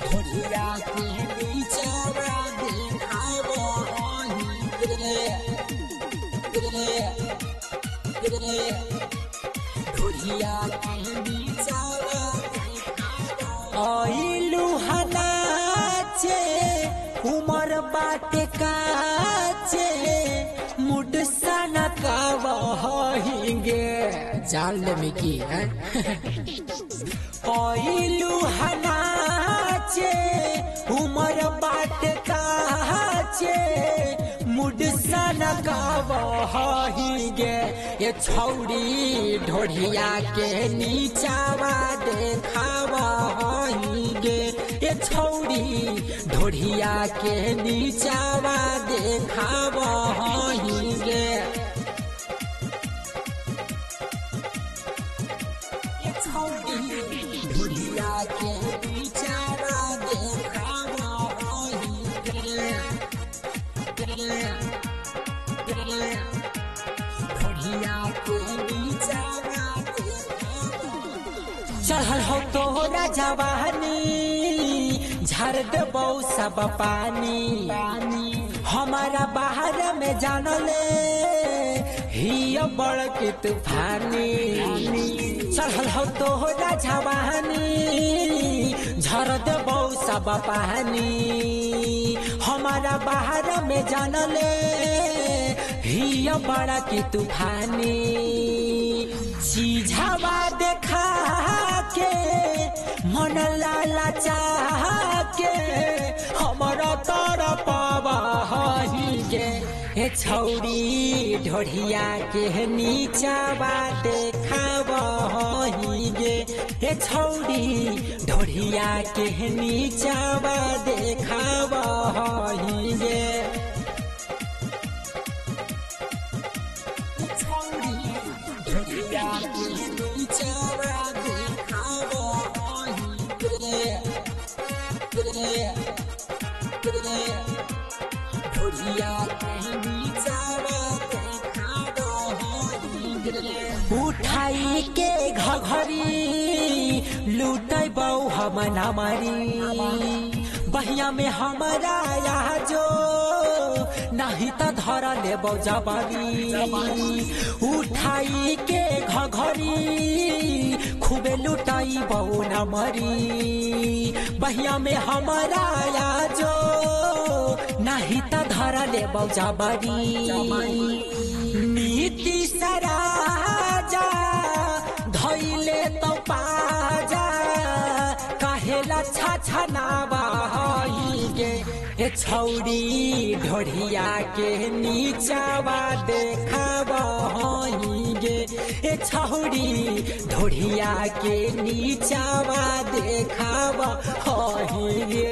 ढोलिया के नीचवा देखावा ढोलिया के नीचवा आइलू हनाचे उमर बाटे काचे मुड सना कावहिंगे जान ले मिकी है आइलू हनाचे उमर बाटे काचे मुड सना कावहिंगे ये छौड़ी ढोढ़िया के नीचावा देखावा हिंगे ये छौड़ी ढोढ़िया के नीचावा देखावा हिंगे ये छौड़ी ढोढ़िया के नीचावा देखावा हिंगे चढ़ल हो तोहरा जवानी झाड़ देबौ सब पानी हमारा बाहर में जानले ही बड़ के तूफानी चढ़ल हो तोहरा जवानी झाड़ देबौ सब पानी हमारा बाहर में जानले ही बड़ा की तूफानी चीझावा देखा के मन लाला चाह के हमारा तारा पावा हिंगे हे छौड़ी ढोढ़िया के नीचावा देखावा हिंगे हे छौड़ी ढोढ़िया के नीचावा देखावा हिंगे ढोढ़िया के नीचावा देखावा हिंगे ढोढ़िया के नीचावा देखावा हिंगे उठाई के घघरी लूटै बौ हमन हमारी बहिया में हमारा यहाँ जो नहीं तो धर लेबौ जबानी उठाई के घघरी खूबे लुटाई बहु न मरी बहिया में हमारा यहाँ जो नहीं तो धर लेबौ जबानी नीति सराजा धैले तो पाजा कहेला छछनावा हिंगे ए छौड़ी ढोढ़िया के नीचावा देखावा हिंगे ए छौड़ी ढोढ़िया के नीचावा देखावा हिंगे।